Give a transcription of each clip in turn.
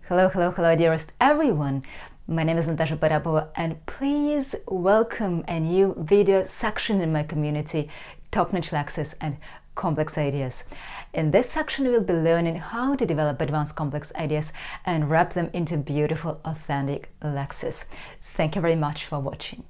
Hello, hello, hello, dearest everyone. My name is Natasha Parapova, and please welcome a new video section in my community, Top-Notch Lexis and Complex Ideas. In this section, we'll be learning how to develop advanced complex ideas and wrap them into beautiful, authentic lexis. Thank you very much for watching.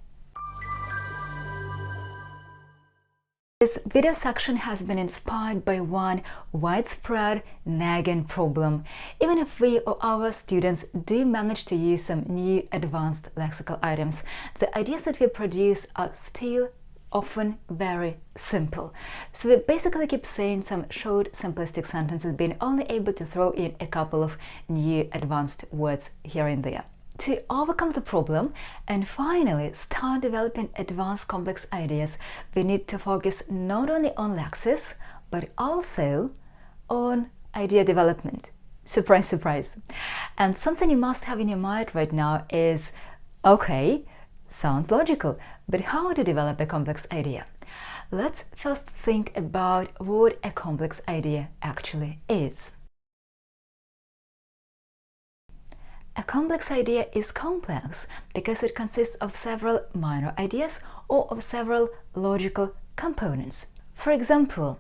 This video section has been inspired by one widespread nagging problem. Even if we or our students do manage to use some new advanced lexical items, the ideas that we produce are still often very simple. So we basically keep saying some short, simplistic sentences, being only able to throw in a couple of new advanced words here and there. To overcome the problem and finally start developing advanced complex ideas, we need to focus not only on lexis, but also on idea development. Surprise, surprise. And something you must have in your mind right now is, okay, sounds logical, but how to develop a complex idea? Let's first think about what a complex idea actually is. A complex idea is complex because it consists of several minor ideas or of several logical components. For example,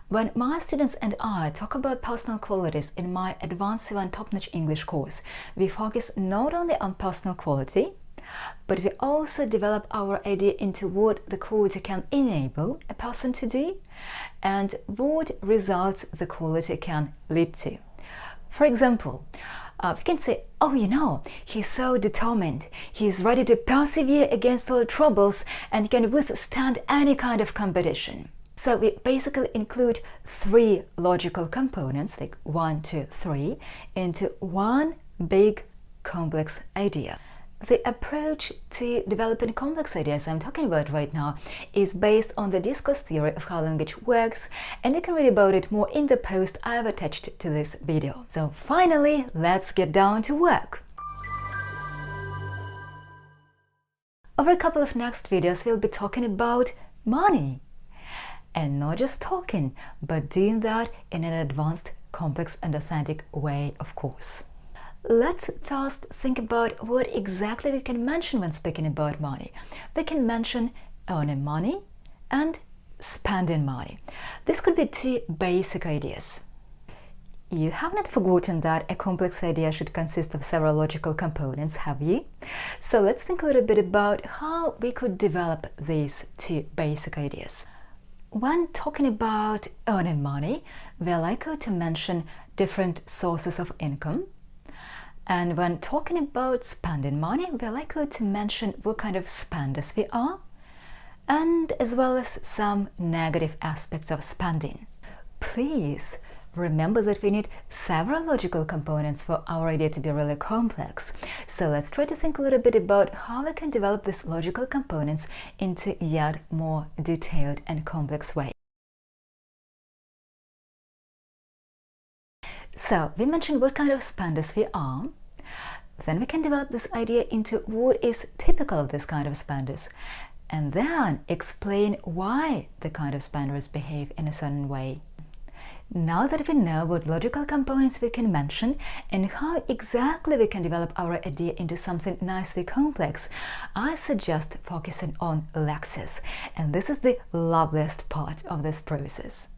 when my students and I talk about personal qualities in my Advanced C1 Top-Notch English course, we focus not only on personal quality, but we also develop our idea into what the quality can enable a person to do and what results the quality can lead to. For example, we can say, oh, you know, he's so determined, he's ready to persevere against all troubles and can withstand any kind of competition. So we basically include three logical components, like 1, 2, 3, into one big complex idea. The approach to developing complex ideas I'm talking about right now is based on the discourse theory of how language works, and you can read about it more in the post I've attached to this video. So finally, let's get down to work. Over a couple of next videos, we'll be talking about money. And not just talking, but doing that in an advanced, complex and authentic way, of course. Let's first think about what exactly we can mention when speaking about money. We can mention earning money and spending money. This could be two basic ideas. You have not forgotten that a complex idea should consist of several logical components, have you? So let's think a little bit about how we could develop these two basic ideas. When talking about earning money, we are likely to mention different sources of income. And when talking about spending money, we're likely to mention what kind of spenders we are, and as well as some negative aspects of spending. Please remember that we need several logical components for our idea to be really complex. So let's try to think a little bit about how we can develop these logical components into yet more detailed and complex way. So we mentioned what kind of spenders we are. Then we can develop this idea into what is typical of this kind of spenders, and then explain why the kind of spenders behave in a certain way. Now that we know what logical components we can mention and how exactly we can develop our idea into something nicely complex, I suggest focusing on lexis, and this is the loveliest part of this process.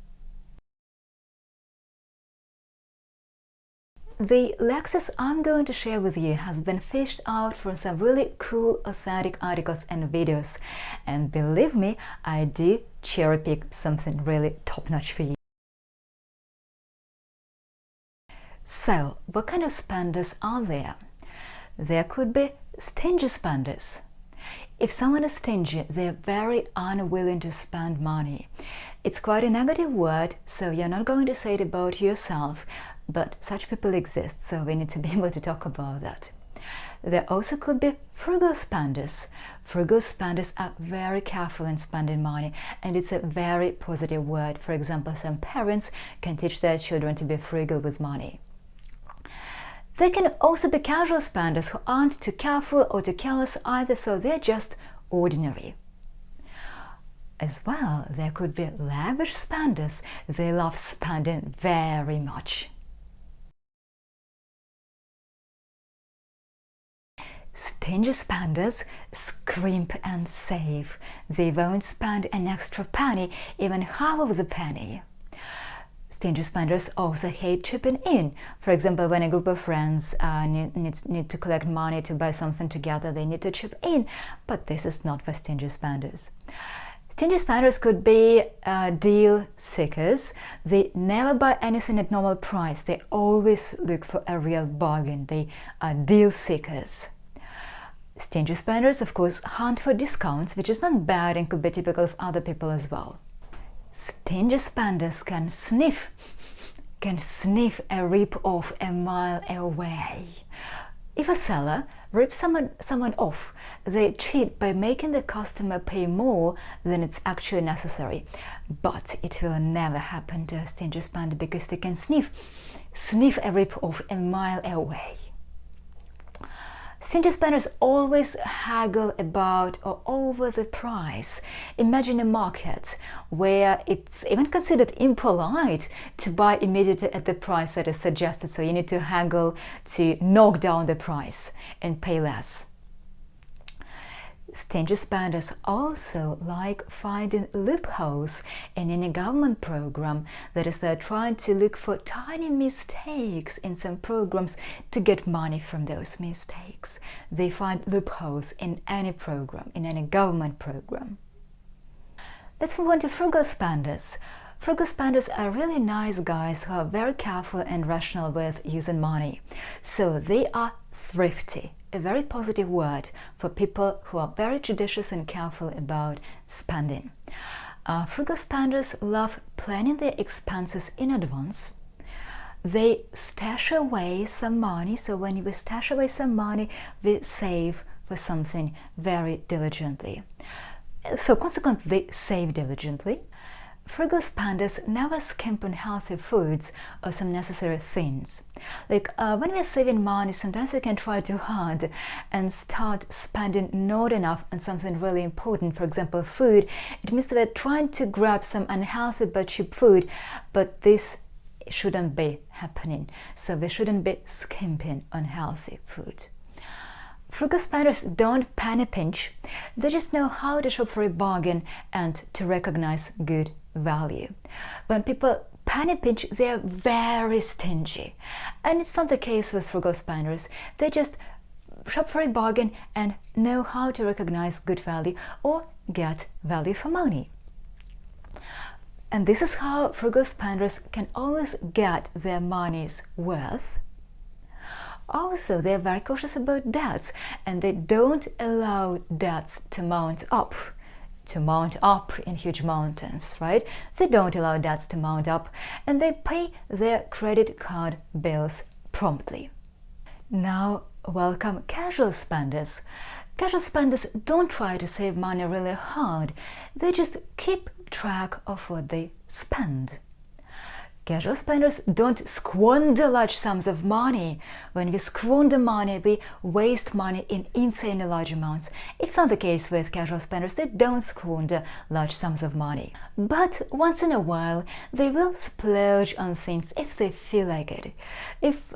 The lexis I'm going to share with you has been fished out from some really cool, authentic articles and videos. And believe me, I do cherry-pick something really top-notch for you. So, what kind of spenders are there? There could be stingy spenders. If someone is stingy, they're very unwilling to spend money. It's quite a negative word, so you're not going to say it about yourself, but such people exist, so we need to be able to talk about that. There also could be frugal spenders. Frugal spenders are very careful in spending money, and it's a very positive word. For example, some parents can teach their children to be frugal with money. They can also be casual spenders who aren't too careful or too careless either, so they're just ordinary. As well, there could be lavish spenders. They love spending very much. Stingy spenders scrimp and save. They won't spend an extra penny, even half of the penny. Stingy spenders also hate chipping in. For example, when a group of friends need to collect money to buy something together, they need to chip in, but this is not for stingy spenders. Stingy spenders could be deal seekers. They never buy anything at normal price. They always look for a real bargain. They are deal seekers. Stingy spenders, of course, hunt for discounts, which is not bad and could be typical of other people as well. Stingy spenders can sniff a rip-off a mile away. If a seller rips someone off, they cheat by making the customer pay more than it's actually necessary. But it will never happen to a stingy spender because they can sniff a rip-off a mile away. Stingy spenders always haggle about or over the price. Imagine a market where it's even considered impolite to buy immediately at the price that is suggested, so you need to haggle to knock down the price and pay less. Stingy spenders also like finding loopholes in any government program. That is, they're trying to look for tiny mistakes in some programs to get money from those mistakes. They find loopholes in any program, in any government program. Let's move on to frugal spenders. Frugal spenders are really nice guys who are very careful and rational with using money. So they are thrifty, a very positive word for people who are very judicious and careful about spending. Frugal spenders love planning their expenses in advance. They stash away some money, so when we stash away some money, we save for something very diligently. So consequently, they save diligently. Frugal spenders never skimp on healthy foods or some necessary things. Like when we are saving money, sometimes we can try too hard and start spending not enough on something really important. For example, food. It means that we're trying to grab some unhealthy but cheap food, but this shouldn't be happening. So we shouldn't be skimping on healthy food. Frugal spenders don't penny pinch. They just know how to shop for a bargain and to recognize good value. When people penny pinch, they're very stingy. And it's not the case with frugal spenders. They just shop for a bargain and know how to recognize good value or get value for money. And this is how frugal spenders can always get their money's worth. Also, they're very cautious about debts, and they don't allow debts to mount up in huge mountains, right? They don't allow debts to mount up, and they pay their credit card bills promptly. Now, welcome casual spenders. Casual spenders don't try to save money really hard. They just keep track of what they spend. Casual spenders don't squander large sums of money. When we squander money, we waste money in insanely large amounts. It's not the case with casual spenders. They don't squander large sums of money. But once in a while, they will splurge on things if they feel like it. If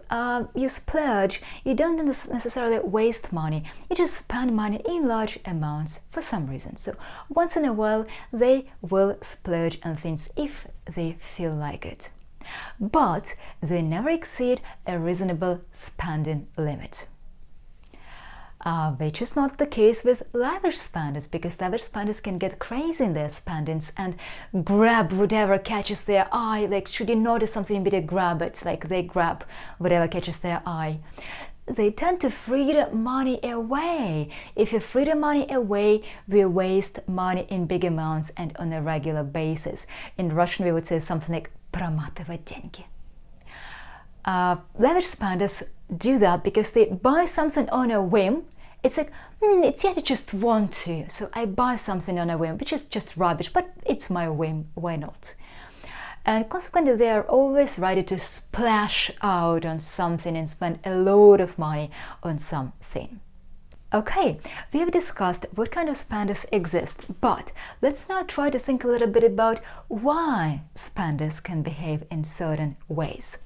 you splurge, you don't necessarily waste money. You just spend money in large amounts for some reason. So once in a while, they will splurge on things if they feel like it. But they never exceed a reasonable spending limit. Which is not the case with lavish spenders, because lavish spenders can get crazy in their spendings and grab whatever catches their eye. Like, should you notice something, you better grab it. Like, they grab whatever catches their eye. They tend to fritter money away. If you fritter money away, we waste money in big amounts and on a regular basis. In Russian, we would say something like проматывать деньги. Lavish spenders do that because they buy something on a whim. It's like, it's yet I just want to, so I buy something on a whim, which is just rubbish, but it's my whim, why not? And consequently, they are always ready to splash out on something and spend a load of money on something. Okay, we have discussed what kind of spenders exist, but let's now try to think a little bit about why spenders can behave in certain ways.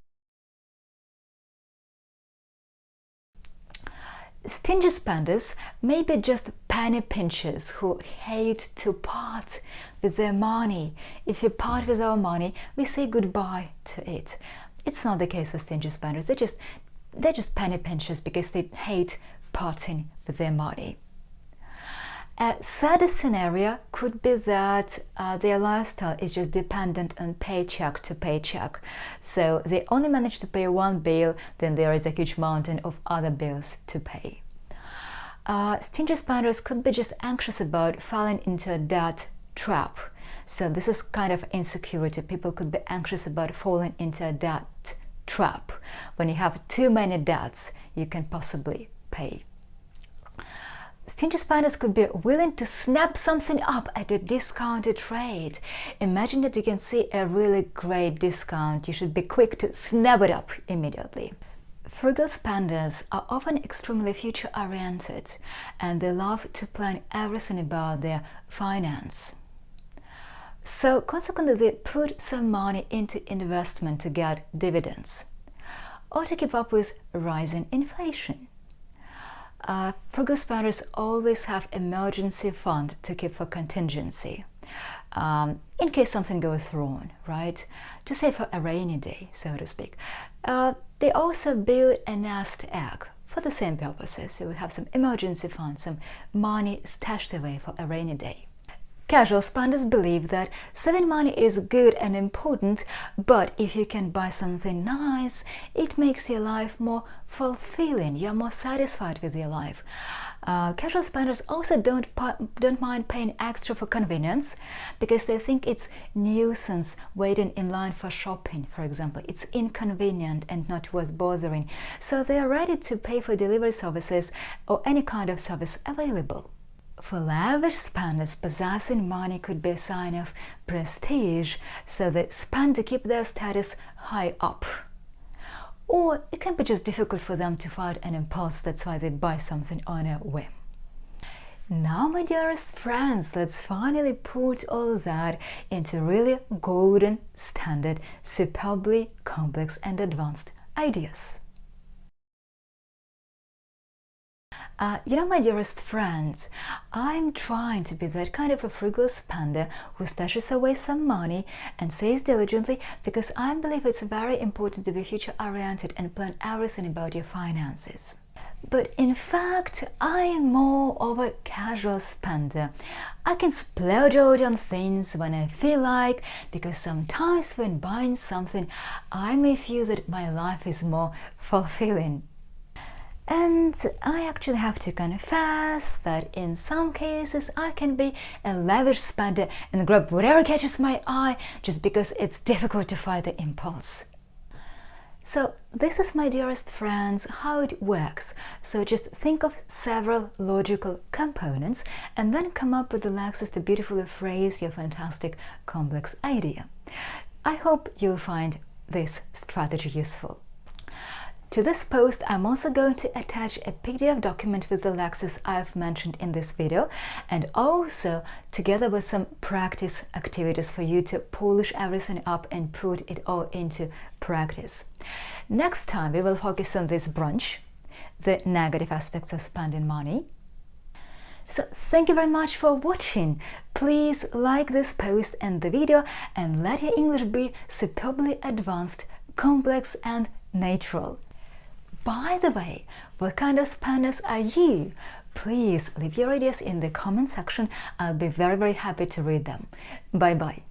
Stingy spenders may be just penny pinchers who hate to part with their money. If we part with our money, we say goodbye to it. It's not the case with stingy spenders. They're just penny pinchers because they hate parting with their money. A sadder scenario could be that their lifestyle is just dependent on paycheck to paycheck. So they only manage to pay one bill, then there is a huge mountain of other bills to pay. Stingy spenders could be just anxious about falling into a debt trap. So this is kind of insecurity. People could be anxious about falling into a debt trap. When you have too many debts you can possibly pay. Stingy spenders could be willing to snap something up at a discounted rate. Imagine that you can see a really great discount. You should be quick to snap it up immediately. Frugal spenders are often extremely future-oriented and they love to plan everything about their finance. So consequently, they put some money into investment to get dividends or to keep up with rising inflation. Frugal spenders always have emergency fund to keep for contingency, in case something goes wrong, right? To save for a rainy day, so to speak. They also build a nest egg for the same purposes. So we have some emergency fund, some money stashed away for a rainy day. Casual spenders believe that saving money is good and important, but if you can buy something nice, it makes your life more fulfilling. You're more satisfied with your life. Casual spenders also don't mind paying extra for convenience because they think it's nuisance waiting in line for shopping, for example. It's inconvenient and not worth bothering. So they are ready to pay for delivery services or any kind of service available. For lavish spenders, possessing money could be a sign of prestige, so they spend to keep their status high up. Or it can be just difficult for them to fight an impulse, that's why they buy something on a whim. Now, my dearest friends, let's finally put all that into really golden, standard, superbly complex and advanced ideas. My dearest friends, I'm trying to be that kind of a frugal spender who stashes away some money and saves diligently because I believe it's very important to be future-oriented and plan everything about your finances. But in fact, I am more of a casual spender. I can splurge out on things when I feel like, because sometimes when buying something, I may feel that my life is more fulfilling. And I actually have to confess that in some cases I can be a lavish spender and grab whatever catches my eye just because it's difficult to fight the impulse. So this is, my dearest friends, how it works. So just think of several logical components and then come up with the lexis to beautifully phrase your fantastic complex idea. I hope you'll find this strategy useful. To this post, I'm also going to attach a PDF document with the lexis I've mentioned in this video, and also together with some practice activities for you to polish everything up and put it all into practice. Next time we will focus on this branch, the negative aspects of spending money. So thank you very much for watching. Please like this post and the video and let your English be superbly advanced, complex and natural. By the way, what kind of spenders are you? Please leave your ideas in the comment section. I'll be very happy to read them. Bye bye.